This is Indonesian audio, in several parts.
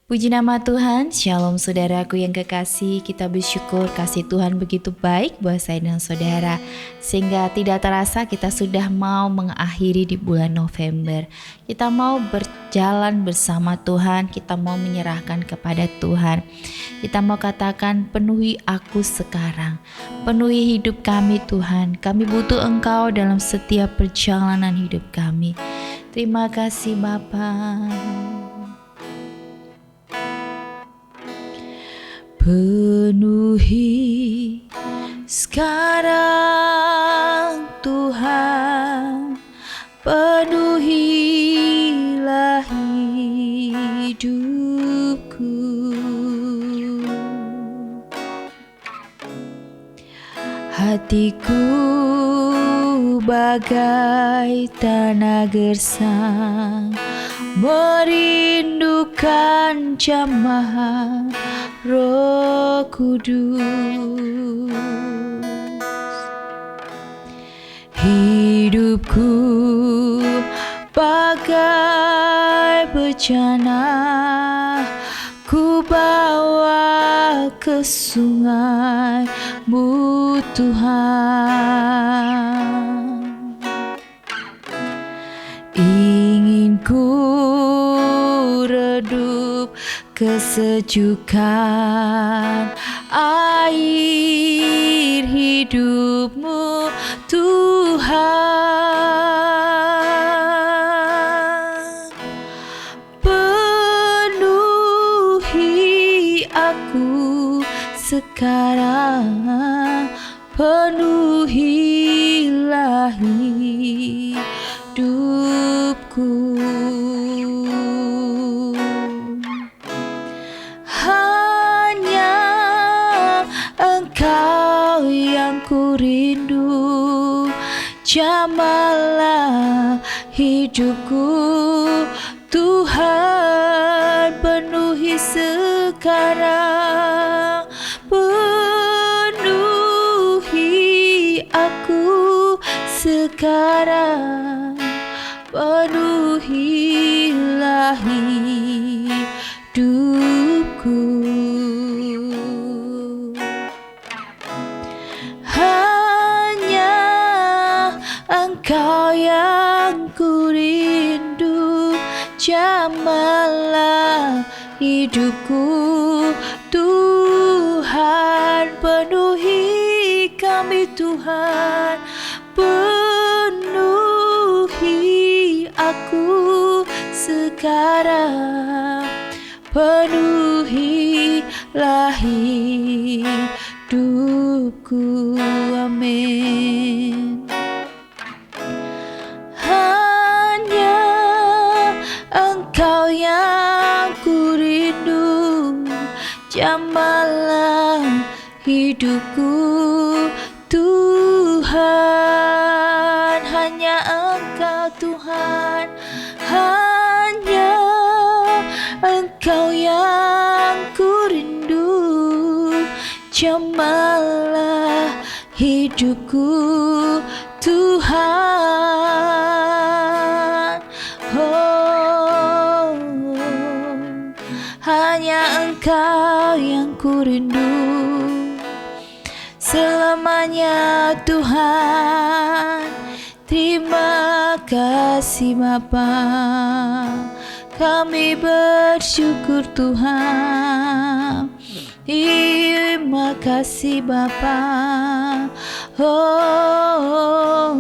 Puji nama Tuhan, Shalom saudaraku yang kekasih. Kita bersyukur kasih Tuhan begitu baik buat saya dan saudara, sehingga tidak terasa kita sudah mau mengakhiri di bulan November. Kita mau berjalan bersama Tuhan, kita mau menyerahkan kepada Tuhan. Kita mau katakan, penuhi aku sekarang, penuhi hidup kami Tuhan. Kami butuh Engkau dalam setiap perjalanan hidup kami. Terima kasih Bapa. Penuhi sekarang Tuhan, penuhilah hidupku. Hatiku bagai tanah gersang, merindukan jamaah Roh Kudus. Hidupku bagai bejana, ku bawa ke sungai-Mu Tuhan. Ingin ku redup kesejukan air hidup-Mu Tuhan. Penuhi aku sekarang, penuhilah hidupku. Engkau yang ku rindu, jamalah hidupku Tuhan. Penuhi sekarang, penuhi aku sekarang, penuhilah hidupku. Engkau yang ku rindu, jamalah hidupku Tuhan. Penuhi kami Tuhan, penuhi aku sekarang, penuhilah hidupku. Amin. Engkau yang ku rindu, jamalah hidupku Tuhan. Hanya Engkau Tuhan, hanya Engkau yang ku rindu, jamalah hidupku Tuhan. Oh, hanya Engkau yang ku rindu selamanya Tuhan. Terima kasih Bapa, kami bersyukur Tuhan. Terima kasih Bapa. Oh,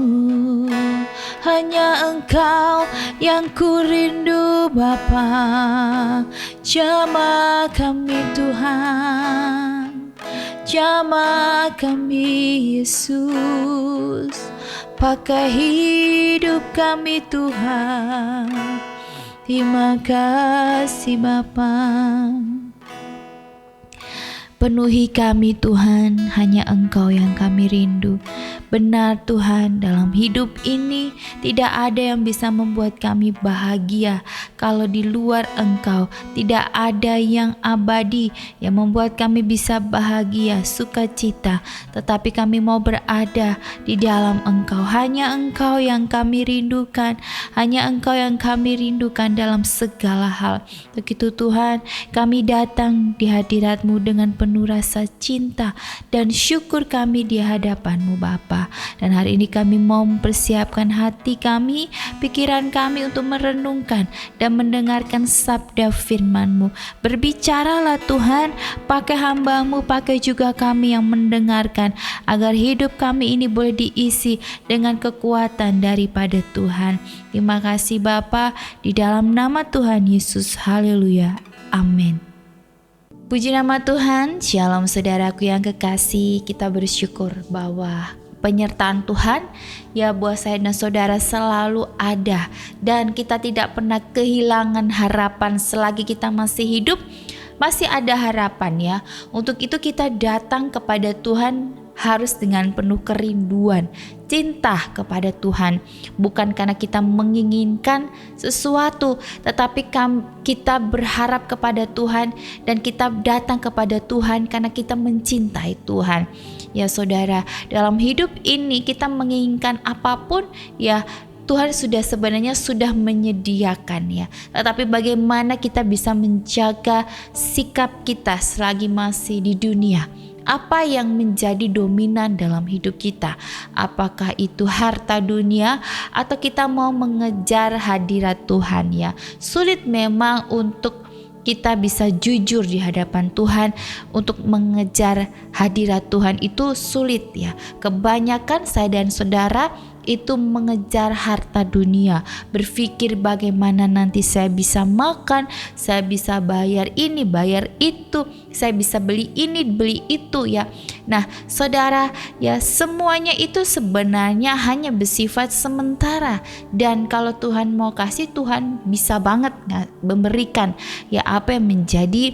hanya Engkau yang ku rindu Bapa. Jamah kami Tuhan, jamah kami Yesus. Pakai hidup kami Tuhan. Terima kasih Bapa. Penuhi kami Tuhan, hanya Engkau yang kami rindu. Benar Tuhan, dalam hidup ini tidak ada yang bisa membuat kami bahagia kalau di luar Engkau. Tidak ada yang abadi yang membuat kami bisa bahagia, sukacita. Tetapi kami mau berada di dalam Engkau. Hanya Engkau yang kami rindukan. Hanya Engkau yang kami rindukan dalam segala hal. Begitu Tuhan, kami datang di hadirat-Mu dengan penuh rasa cinta dan syukur kami di hadapan-Mu Bapa. Dan hari ini kami mau mempersiapkan hati kami, pikiran kami untuk merenungkan dan mendengarkan sabda firman-Mu. Berbicaralah Tuhan, pakai hamba-Mu, pakai juga kami yang mendengarkan, agar hidup kami ini boleh diisi dengan kekuatan daripada Tuhan. Terima kasih Bapa, di dalam nama Tuhan Yesus. Haleluya. Amin. Puji nama Tuhan. Shalom saudaraku yang kekasih. Kita bersyukur bahwa penyertaan Tuhan ya buat saya dan saudara selalu ada, dan kita tidak pernah kehilangan harapan selagi kita masih hidup. Masih ada harapan ya. Untuk itu kita datang kepada Tuhan harus dengan penuh kerinduan, cinta kepada Tuhan. Bukan karena kita menginginkan sesuatu, tetapi kita berharap kepada Tuhan, dan kita datang kepada Tuhan karena kita mencintai Tuhan. Ya saudara, dalam hidup ini kita menginginkan apapun ya Tuhan sebenarnya sudah menyediakan ya. Tetapi bagaimana kita bisa menjaga sikap kita selagi masih di dunia? Apa yang menjadi dominan dalam hidup kita? Apakah itu harta dunia atau kita mau mengejar hadirat Tuhan ya? Sulit memang untuk kita bisa jujur di hadapan Tuhan. Untuk mengejar hadirat Tuhan itu sulit ya. Kebanyakan saya dan saudara itu mengejar harta dunia, berpikir bagaimana nanti saya bisa makan, saya bisa bayar ini, bayar itu, saya bisa beli ini, beli itu ya. Nah saudara ya, semuanya itu sebenarnya hanya bersifat sementara, dan kalau Tuhan mau kasih, Tuhan bisa banget memberikan ya apa yang menjadi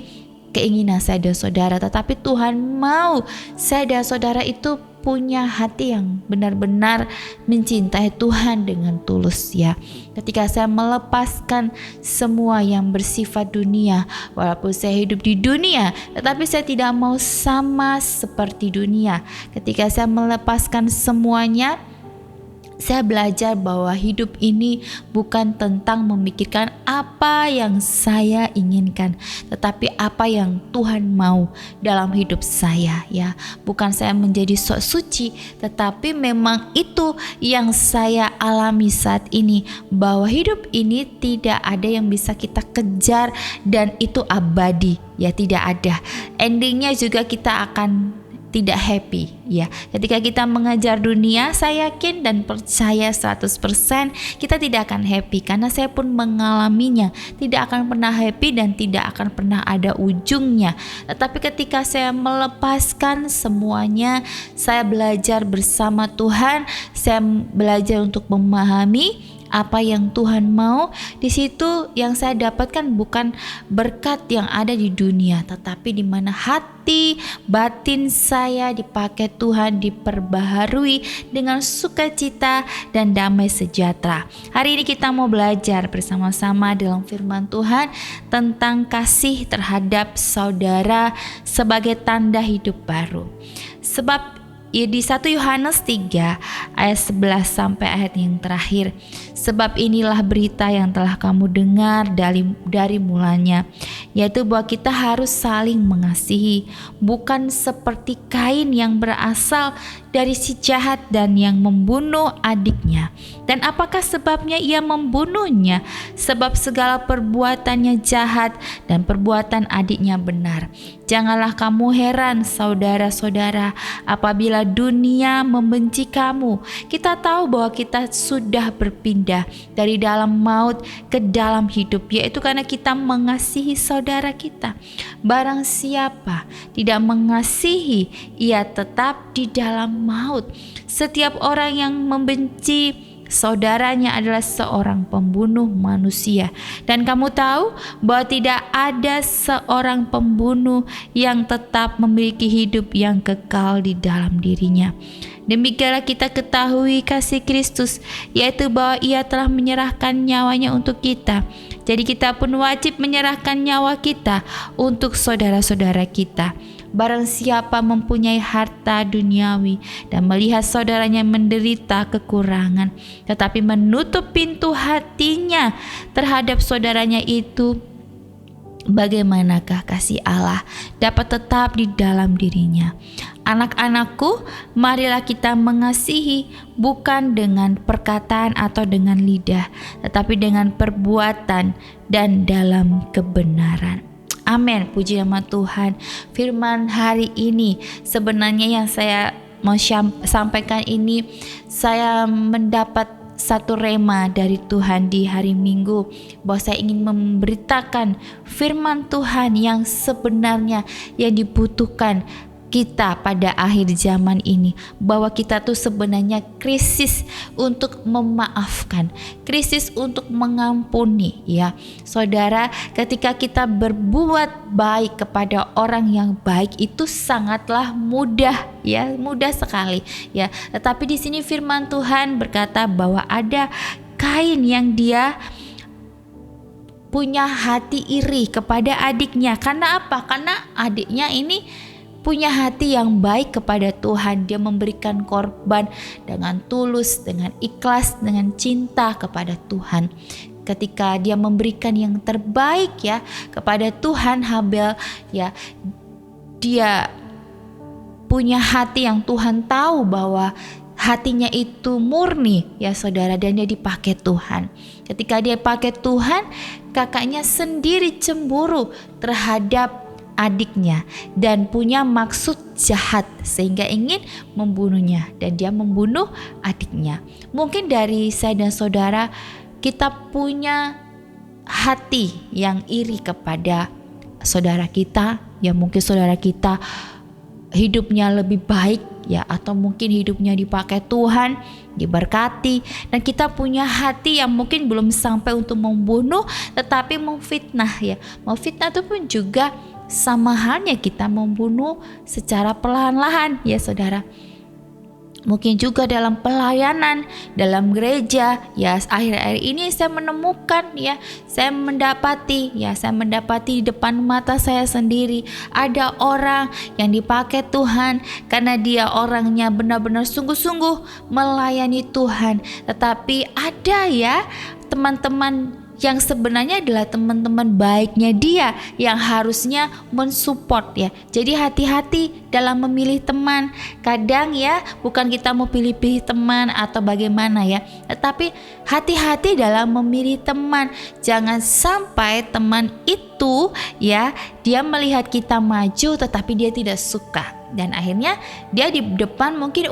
keinginan saya dan saudara. Tetapi Tuhan mau saya dan saudara itu punya hati yang benar-benar mencintai Tuhan dengan tulus ya. Ketika saya melepaskan semua yang bersifat dunia, walaupun saya hidup di dunia, tetapi saya tidak mau sama seperti dunia. Ketika saya melepaskan semuanya, saya belajar bahwa hidup ini bukan tentang memikirkan apa yang saya inginkan, tetapi apa yang Tuhan mau dalam hidup saya ya. Bukan saya menjadi sok suci, tetapi memang itu yang saya alami saat ini, bahwa hidup ini tidak ada yang bisa kita kejar dan itu abadi ya, tidak ada. Endingnya juga kita akan tidak happy ya. Ketika kita mengejar dunia, saya yakin dan percaya 100% kita tidak akan happy, karena saya pun mengalaminya. Tidak akan pernah happy dan tidak akan pernah ada ujungnya. Tetapi ketika saya melepaskan semuanya, saya belajar bersama Tuhan, saya belajar untuk memahami apa yang Tuhan mau. Di situ yang saya dapatkan bukan berkat yang ada di dunia, tetapi di mana hati batin saya dipakai Tuhan, diperbaharui dengan sukacita dan damai sejahtera. Hari ini kita mau belajar bersama-sama dalam firman Tuhan tentang kasih terhadap saudara sebagai tanda hidup baru. Sebab di 1 Yohanes 3 ayat 11 sampai ayat yang terakhir, sebab inilah berita yang telah kamu dengar dari mulanya, yaitu bahwa kita harus saling mengasihi, bukan seperti Kain yang berasal dari si jahat dan yang membunuh adiknya. Dan apakah sebabnya ia membunuhnya? Sebab segala perbuatannya jahat dan perbuatan adiknya benar. Janganlah kamu heran saudara-saudara apabila dunia membenci kamu. Kita tahu bahwa kita sudah berpindah dari dalam maut ke dalam hidup, yaitu karena kita mengasihi saudara kita. Barang siapa tidak mengasihi, ia tetap di dalam maut. Setiap orang yang membenci saudaranya adalah seorang pembunuh manusia. Dan kamu tahu bahwa tidak ada seorang pembunuh yang tetap memiliki hidup yang kekal di dalam dirinya. Demikianlah kita ketahui kasih Kristus, yaitu bahwa Ia telah menyerahkan nyawanya untuk kita. Jadi kita pun wajib menyerahkan nyawa kita untuk saudara-saudara kita. Barang siapa mempunyai harta duniawi dan melihat saudaranya menderita kekurangan, tetapi menutup pintu hatinya terhadap saudaranya itu, bagaimanakah kasih Allah dapat tetap di dalam dirinya? Anak-anakku, marilah kita mengasihi bukan dengan perkataan atau dengan lidah, tetapi dengan perbuatan dan dalam kebenaran. Amin, puji nama Tuhan. Firman hari ini sebenarnya yang saya mau sampaikan ini, saya mendapat satu rema dari Tuhan di hari Minggu, bahwa saya ingin memberitakan firman Tuhan yang sebenarnya yang dibutuhkan kita pada akhir zaman ini, bahwa kita tuh sebenarnya krisis untuk memaafkan, krisis untuk mengampuni ya. Saudara, ketika kita berbuat baik kepada orang yang baik itu sangatlah mudah ya, mudah sekali ya. Tetapi di sini firman Tuhan berkata bahwa ada Kain yang dia punya hati iri kepada adiknya. Karena apa? Karena adiknya ini punya hati yang baik kepada Tuhan. Dia memberikan korban dengan tulus, dengan ikhlas, dengan cinta kepada Tuhan. Ketika dia memberikan yang terbaik ya kepada Tuhan, Habel ya, dia punya hati yang Tuhan tahu bahwa hatinya itu murni ya saudara, dan dia dipakai Tuhan. Ketika dia pakai Tuhan, kakaknya sendiri cemburu terhadap adiknya dan punya maksud jahat sehingga ingin membunuhnya, dan dia membunuh adiknya. Mungkin dari saya dan saudara, kita punya hati yang iri kepada saudara kita, ya mungkin saudara kita hidupnya lebih baik ya, atau mungkin hidupnya dipakai Tuhan, diberkati, dan kita punya hati yang mungkin belum sampai untuk membunuh tetapi memfitnah ya. Memfitnah itu pun juga sama halnya kita membunuh secara perlahan-lahan ya saudara. Mungkin juga dalam pelayanan, dalam gereja ya, akhir-akhir ini saya menemukan ya, saya mendapati di depan mata saya sendiri ada orang yang dipakai Tuhan karena dia orangnya benar-benar sungguh-sungguh melayani Tuhan. Tetapi ada ya teman-teman yang sebenarnya adalah teman-teman baiknya dia yang harusnya mensupport ya. Jadi hati-hati dalam memilih teman. Kadang ya bukan kita mau pilih-pilih teman atau bagaimana ya, tetapi hati-hati dalam memilih teman. Jangan sampai teman itu ya, dia melihat kita maju tetapi dia tidak suka. Dan akhirnya dia di depan mungkin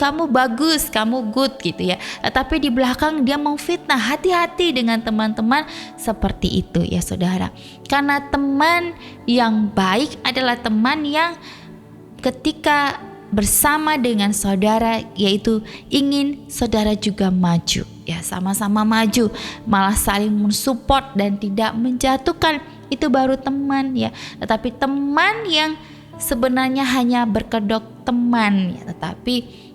kamu bagus, kamu good gitu ya, tapi di belakang dia memfitnah. Hati-hati dengan teman-teman seperti itu ya saudara. Karena teman yang baik adalah teman yang ketika bersama dengan saudara, yaitu ingin saudara juga maju ya, sama-sama maju, malah saling mensupport dan tidak menjatuhkan. Itu baru teman ya. Tetapi teman yang sebenarnya hanya berkedok teman ya, tetapi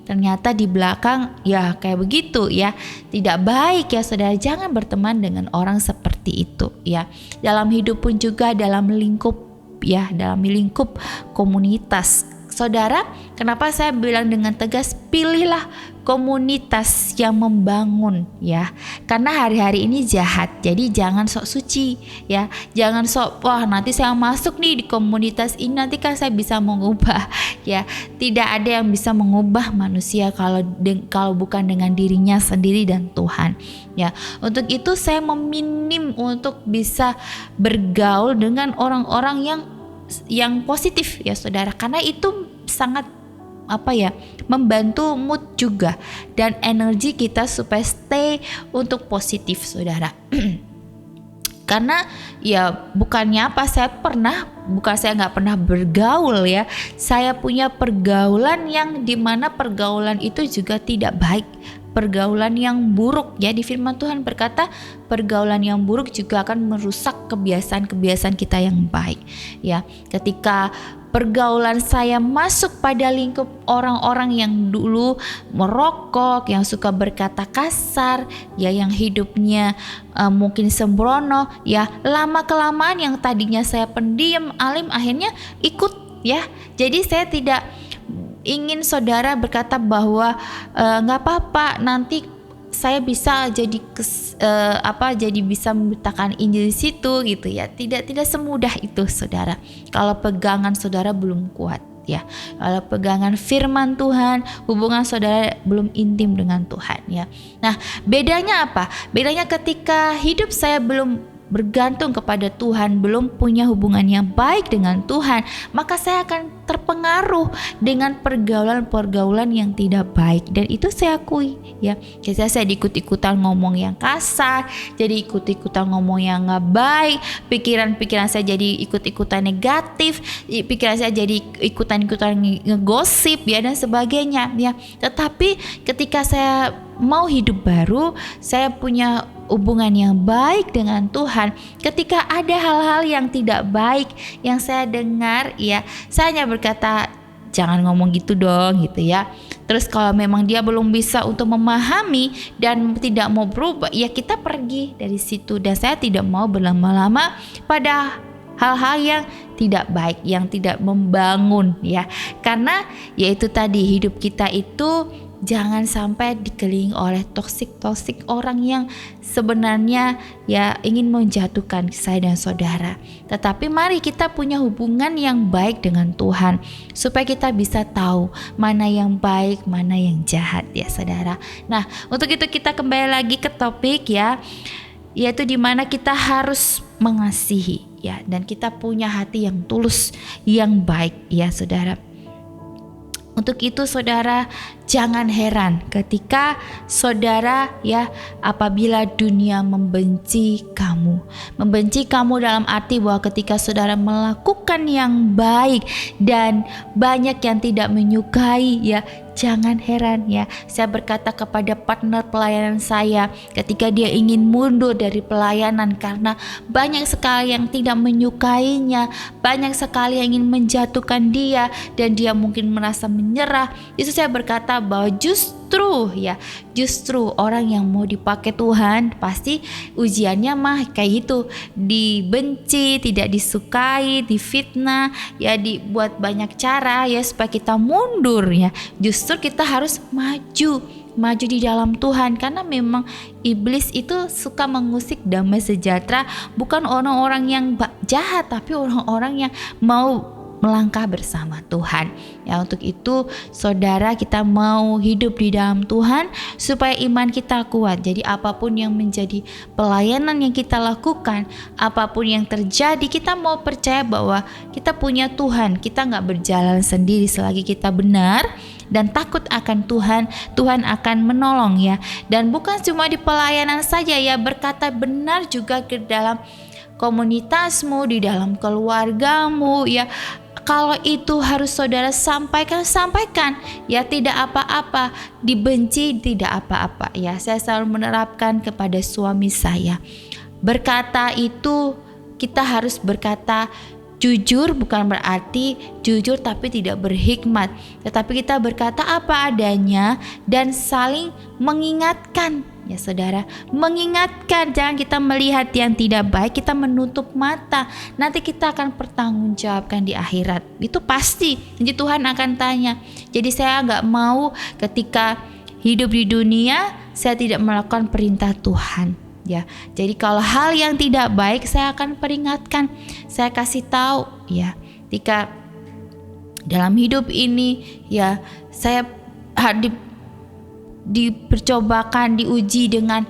ternyata di belakang ya kayak begitu ya, tidak baik ya saudara. Jangan berteman dengan orang seperti itu ya. Dalam hidup pun juga dalam lingkup ya, dalam lingkup komunitas. Saudara, kenapa saya bilang dengan tegas, pilihlah komunitas yang membangun ya. Karena hari-hari ini jahat, jadi jangan sok suci ya. Jangan sok, wah nanti saya masuk nih di komunitas ini, nanti kan saya bisa mengubah ya. Tidak ada yang bisa mengubah manusia kalau bukan dengan dirinya sendiri dan Tuhan ya. Untuk itu saya meminim untuk bisa bergaul dengan orang-orang yang positif ya saudara, karena itu sangat membantu mood juga dan energi kita supaya stay untuk positif saudara. Karena ya bukannya saya nggak pernah bergaul ya, saya punya pergaulan yang dimana pergaulan itu juga tidak baik pergaulan yang buruk ya. Di firman Tuhan berkata pergaulan yang buruk juga akan merusak kebiasaan-kebiasaan kita yang baik ya. Ketika pergaulan saya masuk pada lingkup orang-orang yang dulu merokok, yang suka berkata kasar, ya, yang hidupnya mungkin sembrono, ya, lama-kelamaan yang tadinya saya pendiam, alim, akhirnya ikut, ya. Jadi saya tidak ingin saudara berkata bahwa nggak apa-apa, nanti saya bisa jadi jadi bisa memberitakan Injil di situ gitu ya. Tidak semudah itu saudara. Kalau pegangan saudara belum kuat ya. Kalau pegangan firman Tuhan, hubungan saudara belum intim dengan Tuhan ya. Nah, bedanya apa? Bedanya ketika hidup saya belum bergantung kepada Tuhan, belum punya hubungan yang baik dengan Tuhan, maka saya akan terpengaruh dengan pergaulan-pergaulan yang tidak baik, dan itu saya akui ya. Jadi saya ikut-ikutan ngomong yang kasar, jadi ikut-ikutan ngomong yang nggak baik, pikiran-pikiran saya jadi ikut-ikutan negatif, pikiran saya jadi ikutan-ikutan ngegosip ya dan sebagainya ya. Tetapi ketika saya mau hidup baru, saya punya hubungan yang baik dengan Tuhan. Ketika ada hal-hal yang tidak baik yang saya dengar ya, saya hanya berkata jangan ngomong gitu dong gitu ya. Terus kalau memang dia belum bisa untuk memahami dan tidak mau berubah, ya kita pergi dari situ. Dan saya tidak mau berlama-lama pada hal-hal yang tidak baik, yang tidak membangun ya. Karena yaitu tadi, hidup kita itu jangan sampai dikelilingi oleh toksik orang yang sebenarnya ya ingin menjatuhkan saya dan saudara. Tetapi mari kita punya hubungan yang baik dengan Tuhan, supaya kita bisa tahu mana yang baik, mana yang jahat ya saudara. Nah, untuk itu kita kembali lagi ke topik ya, yaitu dimana kita harus mengasihi ya, dan kita punya hati yang tulus, yang baik ya saudara. Untuk itu saudara, jangan heran ketika saudara ya, apabila dunia membenci kamu. Membenci kamu dalam arti bahwa ketika saudara melakukan yang baik dan banyak yang tidak menyukai ya, jangan heran ya. Saya berkata kepada partner pelayanan saya ketika dia ingin mundur dari pelayanan karena banyak sekali yang tidak menyukainya, banyak sekali yang ingin menjatuhkan dia dan dia mungkin merasa menyerah. Itu saya berkata bahwa justru orang yang mau dipakai Tuhan pasti ujiannya mah kayak gitu, dibenci, tidak disukai, difitnah ya, dibuat banyak cara ya supaya kita mundur ya. Justru kita harus maju di dalam Tuhan, karena memang iblis itu suka mengusik damai sejahtera, bukan orang-orang yang jahat, tapi orang-orang yang mau melangkah bersama Tuhan ya. Untuk itu saudara, kita mau hidup di dalam Tuhan supaya iman kita kuat. Jadi apapun yang menjadi pelayanan yang kita lakukan, apapun yang terjadi, kita mau percaya bahwa kita punya Tuhan. Kita gak berjalan sendiri selagi kita benar dan takut akan Tuhan. Tuhan akan menolong ya. Dan bukan cuma di pelayanan saja ya, berkata benar juga ke dalam komunitasmu, di dalam keluargamu ya. Kalau itu harus saudara sampaikan ya, tidak apa-apa, dibenci tidak apa-apa ya. Saya selalu menerapkan kepada suami saya, berkata itu kita harus berkata jujur, bukan berarti jujur tapi tidak berhikmat, tetapi kita berkata apa adanya dan saling mengingatkan ya saudara, mengingatkan. Jangan kita melihat yang tidak baik, kita menutup mata. Nanti kita akan pertanggungjawabkan di akhirat, itu pasti. Jadi Tuhan akan tanya. Jadi saya gak mau ketika hidup di dunia saya tidak melakukan perintah Tuhan ya. Jadi kalau hal yang tidak baik saya akan peringatkan, saya kasih tahu ya. Ketika dalam hidup ini ya, saya dipercobakan, diuji dengan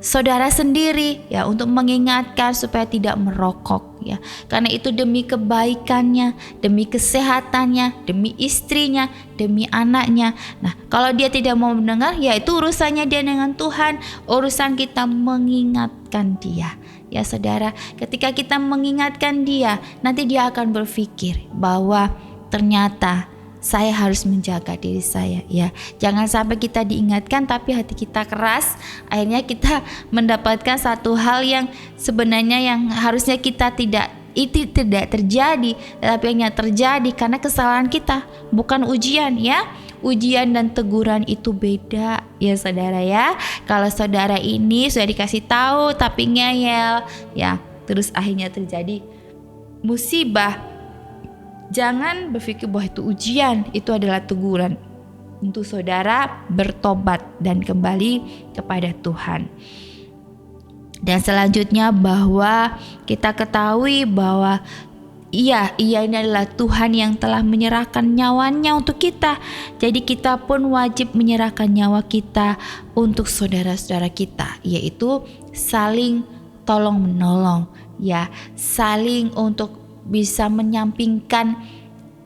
saudara sendiri ya, untuk mengingatkan supaya tidak merokok ya. Karena itu demi kebaikannya, demi kesehatannya, demi istrinya, demi anaknya. Nah, kalau dia tidak mau mendengar, ya itu urusannya dia dengan Tuhan. Urusan kita mengingatkan dia ya saudara. Ketika kita mengingatkan dia, nanti dia akan berpikir bahwa ternyata saya harus menjaga diri saya ya. Jangan sampai kita diingatkan tapi hati kita keras, akhirnya kita mendapatkan satu hal yang sebenarnya yang harusnya kita tidak terjadi, tetapi hanya terjadi karena kesalahan kita, bukan ujian ya. Ujian dan teguran itu beda ya saudara ya. Kalau saudara ini sudah dikasih tahu tapi ngeyel ya, terus akhirnya terjadi musibah, jangan berpikir bahwa itu ujian, itu adalah teguran untuk saudara bertobat dan kembali kepada Tuhan. Dan selanjutnya bahwa kita ketahui bahwa Ia ini adalah Tuhan yang telah menyerahkan nyawanya untuk kita. Jadi kita pun wajib menyerahkan nyawa kita untuk saudara-saudara kita, yaitu saling tolong menolong ya, saling untuk bisa menyampingkan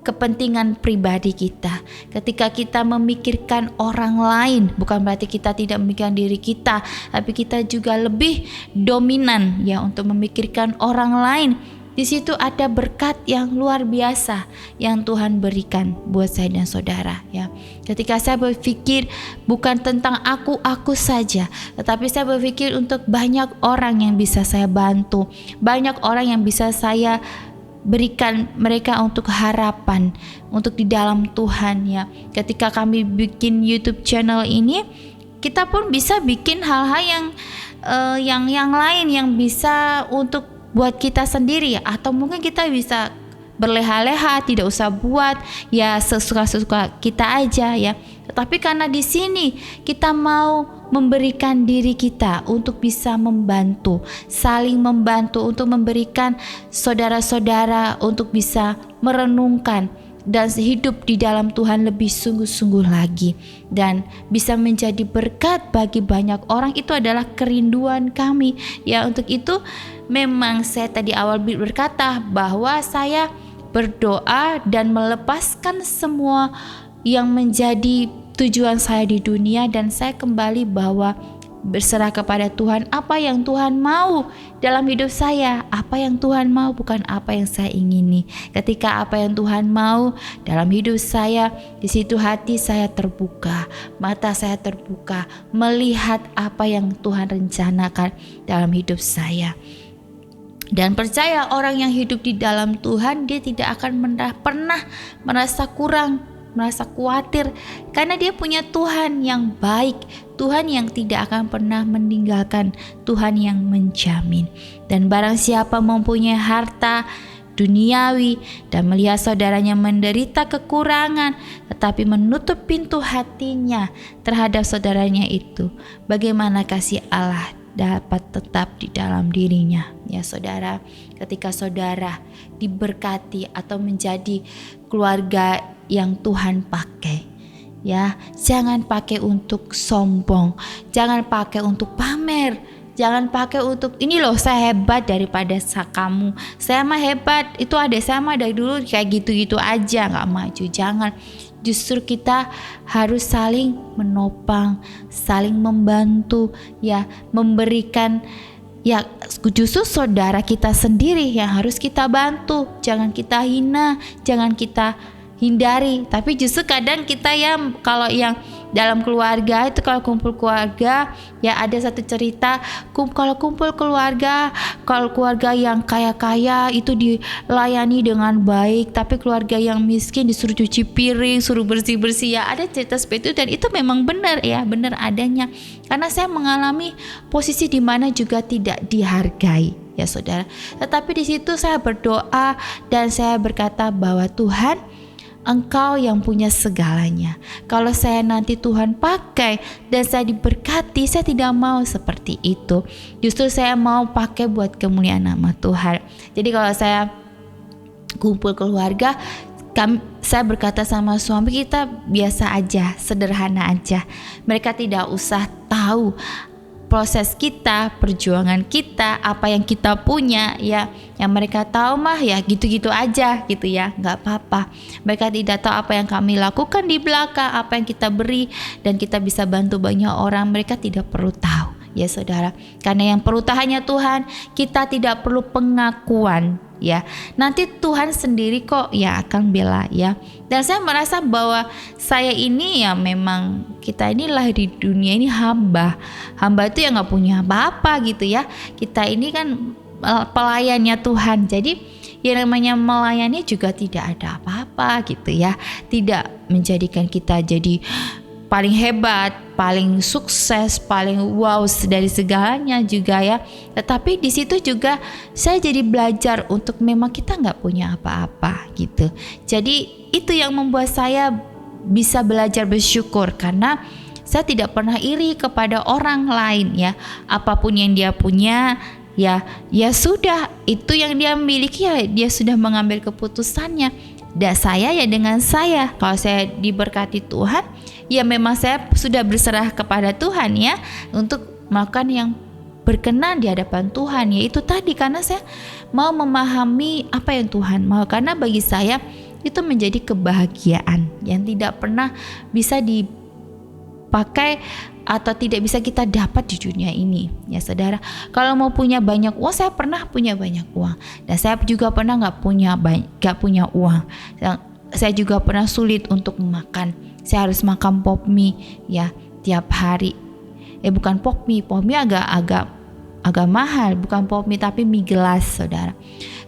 kepentingan pribadi kita. Ketika kita memikirkan orang lain, bukan berarti kita tidak memikirkan diri kita, tapi kita juga lebih dominan ya untuk memikirkan orang lain. Di situ ada berkat yang luar biasa yang Tuhan berikan buat saya dan saudara ya. Ketika saya berpikir bukan tentang aku saja, tetapi saya berpikir untuk banyak orang yang bisa saya bantu, banyak orang yang bisa saya berikan mereka untuk harapan, untuk di dalam Tuhan ya. Ketika kami bikin YouTube channel ini, kita pun bisa bikin hal-hal yang lain yang bisa untuk buat kita sendiri, atau mungkin kita bisa berleha-leha, tidak usah buat ya sesuka-suka kita aja ya. Tetapi karena di sini kita mau memberikan diri kita untuk bisa membantu, saling membantu untuk memberikan saudara-saudara untuk bisa merenungkan dan hidup di dalam Tuhan lebih sungguh-sungguh lagi dan bisa menjadi berkat bagi banyak orang. Itu adalah kerinduan kami ya. Untuk itu memang saya tadi awal berkata bahwa saya berdoa dan melepaskan semua yang menjadi tujuan saya di dunia, dan saya kembali bahwa berserah kepada Tuhan apa yang Tuhan mau dalam hidup saya. Apa yang Tuhan mau, bukan apa yang saya ingini. Ketika apa yang Tuhan mau dalam hidup saya, di situ hati saya terbuka, mata saya terbuka melihat apa yang Tuhan rencanakan dalam hidup saya. Dan percaya orang yang hidup di dalam Tuhan, dia tidak akan pernah merasa kurang, merasa khawatir, karena dia punya Tuhan yang baik, Tuhan yang tidak akan pernah meninggalkan, Tuhan yang menjamin. Dan barang siapa mempunyai harta duniawi dan melihat saudaranya menderita kekurangan, tetapi menutup pintu hatinya terhadap saudaranya itu, bagaimana kasih Allah dapat tetap di dalam dirinya ya saudara. Ketika saudara diberkati atau menjadi keluarga yang Tuhan pakai ya, jangan pakai untuk sombong, jangan pakai untuk pamer, jangan pakai untuk ini loh saya hebat daripada kamu, saya mah hebat, itu ada saya mah dari dulu kayak gitu-gitu aja nggak maju. Jangan. Justru kita harus saling menopang, saling membantu ya, memberikan ya. Justru saudara kita sendiri yang harus kita bantu. Jangan kita hina, jangan kita hindari. Tapi justru kadang kita ya, kalau yang dalam keluarga itu, kalau kumpul keluarga ya, ada satu cerita kalau kumpul keluarga, kalau keluarga yang kaya-kaya itu dilayani dengan baik, tapi keluarga yang miskin disuruh cuci piring, suruh bersih-bersih ya. Ada cerita seperti itu, dan itu memang benar ya, benar adanya. Karena saya mengalami posisi di mana juga tidak dihargai ya saudara. Tetapi di situ saya berdoa dan saya berkata bahwa Tuhan, Engkau yang punya segalanya. Kalau saya nanti Tuhan pakai dan saya diberkati, saya tidak mau seperti itu. Justru saya mau pakai buat kemuliaan nama Tuhan. Jadi kalau saya kumpul keluarga, saya berkata sama suami, kita biasa aja, sederhana aja. Mereka tidak usah tahu proses kita, perjuangan kita, apa yang kita punya ya. Yang mereka tahu mah ya gitu-gitu aja gitu ya, nggak apa-apa. Mereka tidak tahu apa yang kami lakukan di belakang, apa yang kita beri dan kita bisa bantu banyak orang. Mereka tidak perlu tahu ya saudara. Karena yang perlu hanya Tuhan. Kita tidak perlu pengakuan ya. Nanti Tuhan sendiri kok ya akan bela ya. Dan saya merasa bahwa saya ini ya memang, kita inilah di dunia ini hamba itu yang nggak punya apa-apa gitu ya. Kita ini kan pelayannya Tuhan, jadi yang namanya melayani juga tidak ada apa-apa gitu ya. Tidak menjadikan kita jadi paling hebat, paling sukses, paling wow dari segalanya juga ya. Tetapi di situ juga saya jadi belajar untuk memang kita nggak punya apa-apa gitu. Jadi itu yang membuat saya bisa belajar bersyukur, karena saya tidak pernah iri kepada orang lain ya. Apapun yang dia punya ya sudah, itu yang dia miliki ya, dia sudah mengambil keputusannya. Dan saya ya dengan saya, kalau saya diberkati Tuhan, ya memang saya sudah berserah kepada Tuhan ya, untuk melakukan yang berkenan di hadapan Tuhan. Ya itu tadi, karena saya mau memahami apa yang Tuhan mau, karena bagi saya itu menjadi kebahagiaan yang tidak pernah bisa dipakai atau tidak bisa kita dapat di dunia ini ya saudara. Kalau mau punya banyak uang, saya pernah punya banyak uang, dan saya juga pernah nggak punya uang. Saya juga pernah sulit untuk makan. Saya harus makan pop mie ya tiap hari. Bukan pop mie agak mahal, bukan pop mie tapi mie gelas saudara.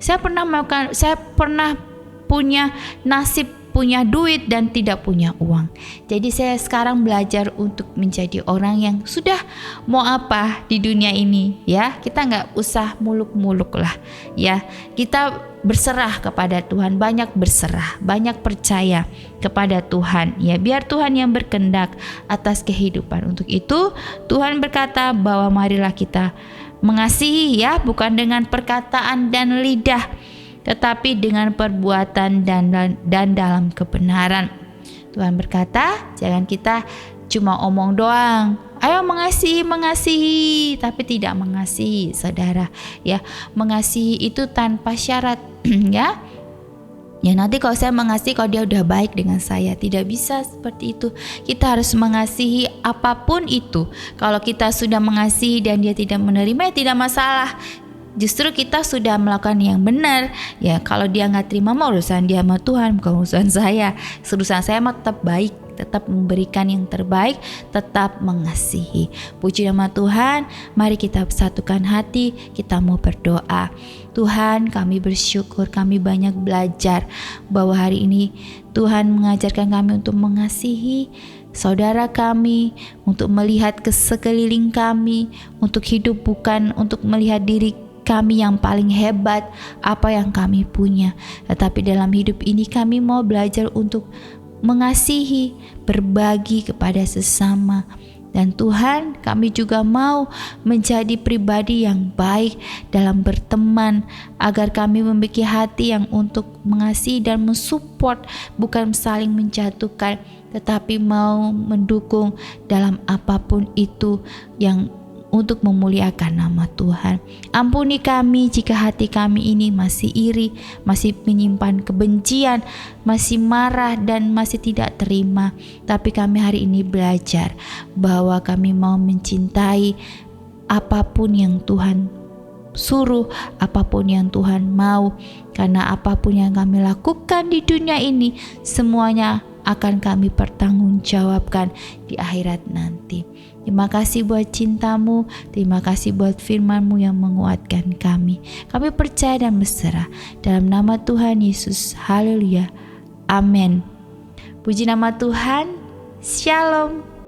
Saya pernah punya nasib punya duit dan tidak punya uang. Jadi saya sekarang belajar untuk menjadi orang yang sudah mau apa di dunia ini ya. Kita nggak usah muluk-muluk lah ya. Kita berserah kepada Tuhan, banyak berserah, banyak percaya kepada Tuhan ya. Biar Tuhan yang berkehendak atas kehidupan. Untuk itu Tuhan berkata bahwa marilah kita mengasihi ya, bukan dengan perkataan dan lidah, tetapi dengan perbuatan dan dalam kebenaran. Tuhan berkata, jangan kita cuma omong doang, ayo mengasihi, tapi tidak mengasihi saudara ya. Mengasihi itu tanpa syarat ya. Ya nanti kalau saya mengasihi, kalau dia udah baik dengan saya, tidak bisa seperti itu. Kita harus mengasihi apapun itu. Kalau kita sudah mengasihi dan dia tidak menerima, ya tidak masalah. Justru kita sudah melakukan yang benar ya. Kalau dia nggak terima, mau urusan dia sama Tuhan, bukan urusan saya. Urusan saya mah tetap baik, tetap memberikan yang terbaik, tetap mengasihi. Puji nama Tuhan. Mari kita satukan hati, kita mau berdoa. Tuhan, kami bersyukur, kami banyak belajar bahwa hari ini Tuhan mengajarkan kami untuk mengasihi saudara kami, untuk melihat ke sekeliling kami, untuk hidup bukan untuk melihat diri kami yang paling hebat, apa yang kami punya. Tetapi dalam hidup ini kami mau belajar untuk mengasihi, berbagi kepada sesama. Dan Tuhan, kami juga mau menjadi pribadi yang baik dalam berteman, agar kami memiliki hati yang untuk mengasihi dan mensupport, bukan saling menjatuhkan, tetapi mau mendukung dalam apapun itu yang untuk memuliakan nama Tuhan. Ampuni kami jika hati kami ini masih iri, masih menyimpan kebencian, masih marah dan masih tidak terima. Tapi kami hari ini belajar bahwa kami mau mencintai apapun yang Tuhan suruh, apapun yang Tuhan mau. Karena apapun yang kami lakukan di dunia ini, semuanya akan kami pertanggungjawabkan di akhirat nanti. Terima kasih buat cintamu, terima kasih buat firman-Mu yang menguatkan kami. Kami percaya dan berserah dalam nama Tuhan Yesus. Haleluya. Amin. Puji nama Tuhan. Shalom.